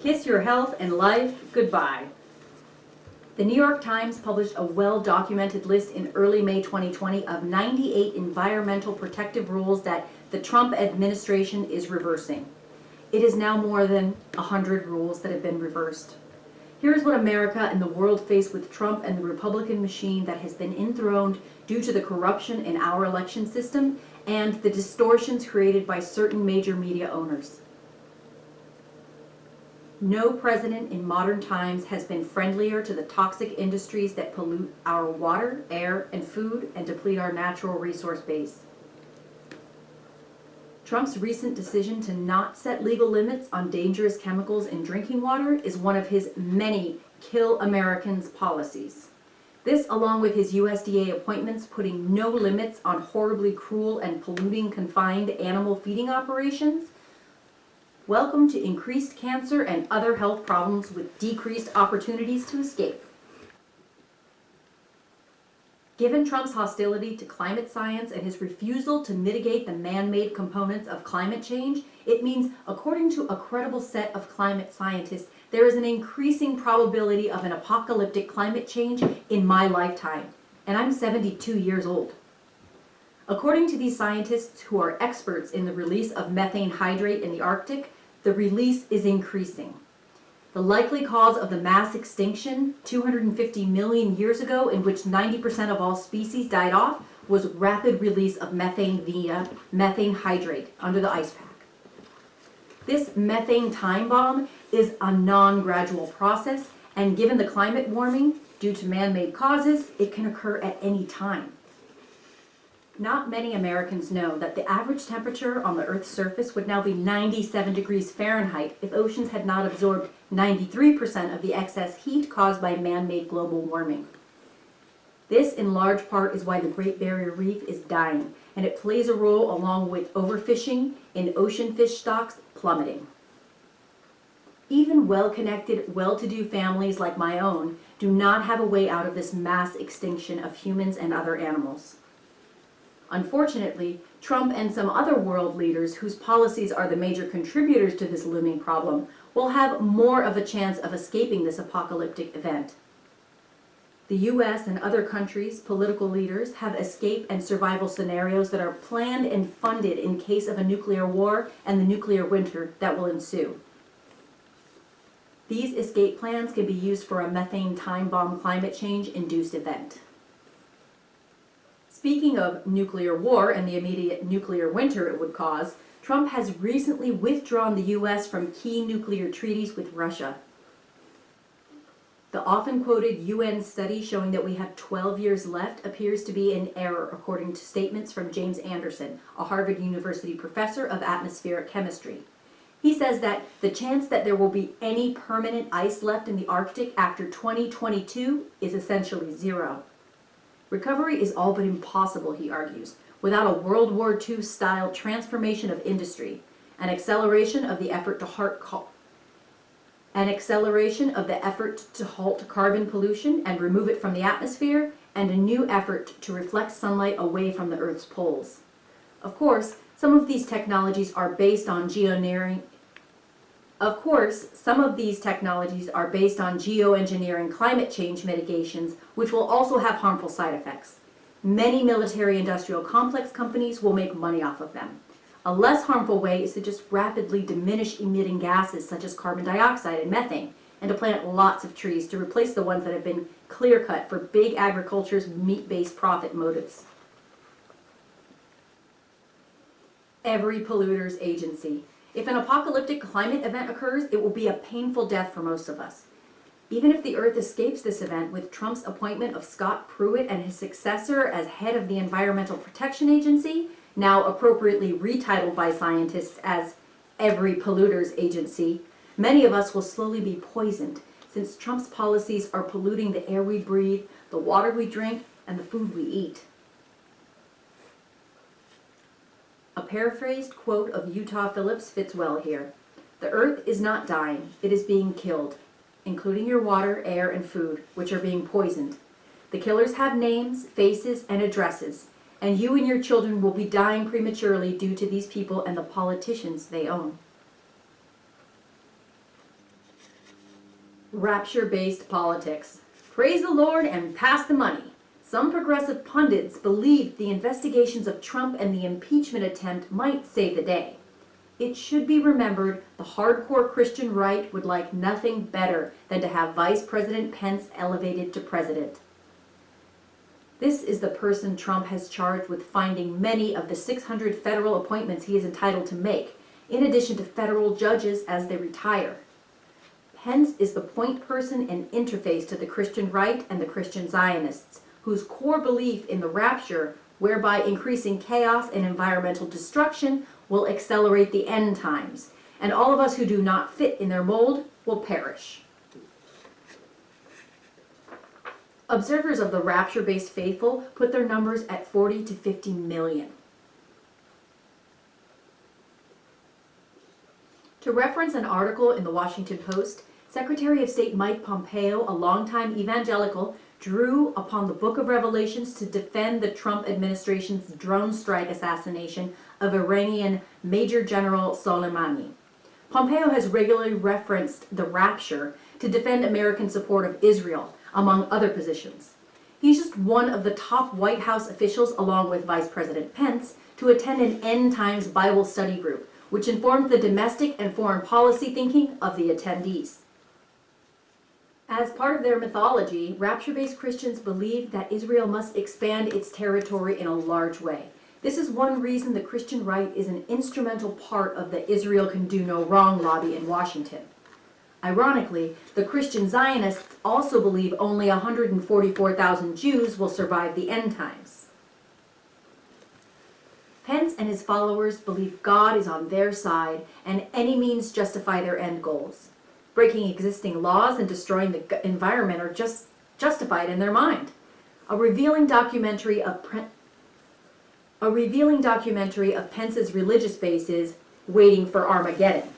Kiss your health and life goodbye. The New York Times published a well-documented list in early May 2020 of 98 environmental protective rules that the Trump administration is reversing. It is now more than 100 rules that have been reversed. Here's what America and the world face with Trump and the Republican machine that has been enthroned due to the corruption in our election system and the distortions created by certain major media owners. No president in modern times has been friendlier to the toxic industries that pollute our water, air, and food and deplete our natural resource base. Trump's recent decision to not set legal limits on dangerous chemicals in drinking water is one of his many kill Americans policies. This, along with his USDA appointments putting no limits on horribly cruel and polluting confined animal feeding operations, welcome to increased cancer and other health problems with decreased opportunities to escape. Given Trump's hostility to climate science and his refusal to mitigate the man-made components of climate change, it means, according to a credible set of climate scientists, there is an increasing probability of an apocalyptic climate change in my lifetime, and I'm 72 years old. According to these scientists, who are experts in the release of methane hydrate in the Arctic, the release is increasing. The likely cause of the mass extinction 250 million years ago, in which 90% of all species died off, was rapid release of methane via methane hydrate under the ice pack. This methane time bomb is a non-gradual process, and given the climate warming due to man-made causes, it can occur at any time. Not many Americans know that the average temperature on the Earth's surface would now be 97 degrees Fahrenheit if oceans had not absorbed 93% of the excess heat caused by man-made global warming. This, in large part, is why the Great Barrier Reef is dying, and it plays a role along with overfishing in ocean fish stocks plummeting. Even well-connected, well-to-do families like my own do not have a way out of this mass extinction of humans and other animals. Unfortunately, Trump and some other world leaders whose policies are the major contributors to this looming problem will have more of a chance of escaping this apocalyptic event. The U.S. and other countries' political leaders have escape and survival scenarios that are planned and funded in case of a nuclear war and the nuclear winter that will ensue. These escape plans can be used for a methane time bomb climate change-induced event. Speaking of nuclear war and the immediate nuclear winter it would cause, Trump has recently withdrawn the U.S. from key nuclear treaties with Russia. The often quoted UN study showing that we have 12 years left appears to be in error, according to statements from James Anderson, a Harvard University professor of atmospheric chemistry. He says that the chance that there will be any permanent ice left in the Arctic after 2022 is essentially zero. Recovery is all but impossible, he argues, without a World War II-style transformation of industry, an acceleration of the effort to halt carbon pollution and remove it from the atmosphere, and a new effort to reflect sunlight away from the Earth's poles. Of course, some of these technologies are based on geoengineering climate change mitigations, which will also have harmful side effects. Many military-industrial complex companies will make money off of them. A less harmful way is to just rapidly diminish emitting gases such as carbon dioxide and methane, and to plant lots of trees to replace the ones that have been clear-cut for big agriculture's meat-based profit motives. Every polluter's agency. If an apocalyptic climate event occurs, it will be a painful death for most of us. Even if the Earth escapes this event with Trump's appointment of Scott Pruitt and his successor as head of the Environmental Protection Agency, now appropriately retitled by scientists as every polluter's agency, many of us will slowly be poisoned, since Trump's policies are polluting the air we breathe, the water we drink, and the food we eat. A paraphrased quote of Utah Phillips fits well here. The Earth is not dying, it is being killed, including your water, air, and food, which are being poisoned. The killers have names, faces, and addresses, and you and your children will be dying prematurely due to these people and the politicians they own. Rapture-based politics. Praise the Lord and pass the money. Some progressive pundits believed the investigations of Trump and the impeachment attempt might save the day. It should be remembered the hardcore Christian right would like nothing better than to have Vice President Pence elevated to president. This is the person Trump has charged with finding many of the 600 federal appointments he is entitled to make, in addition to federal judges as they retire. Pence is the point person and interface to the Christian right and the Christian Zionists, whose core belief in the rapture, whereby increasing chaos and environmental destruction, will accelerate the end times, and all of us who do not fit in their mold will perish. Observers of the rapture-based faithful put their numbers at 40 to 50 million. To reference an article in the Washington Post, Secretary of State Mike Pompeo, a longtime evangelical, drew upon the Book of Revelations to defend the Trump administration's drone strike assassination of Iranian Major General Soleimani. Pompeo has regularly referenced the rapture to defend American support of Israel, among other positions. He's just one of the top White House officials, along with Vice President Pence, to attend an End Times Bible study group, which informed the domestic and foreign policy thinking of the attendees. As part of their mythology, rapture-based Christians believe that Israel must expand its territory in a large way. This is one reason the Christian right is an instrumental part of the Israel Can Do No Wrong lobby in Washington. Ironically, the Christian Zionists also believe only 144,000 Jews will survive the end times. Pence and his followers believe God is on their side and any means justify their end goals. Breaking existing laws and destroying the environment are just justified in their mind. A revealing documentary of Pence's religious base is Waiting for Armageddon.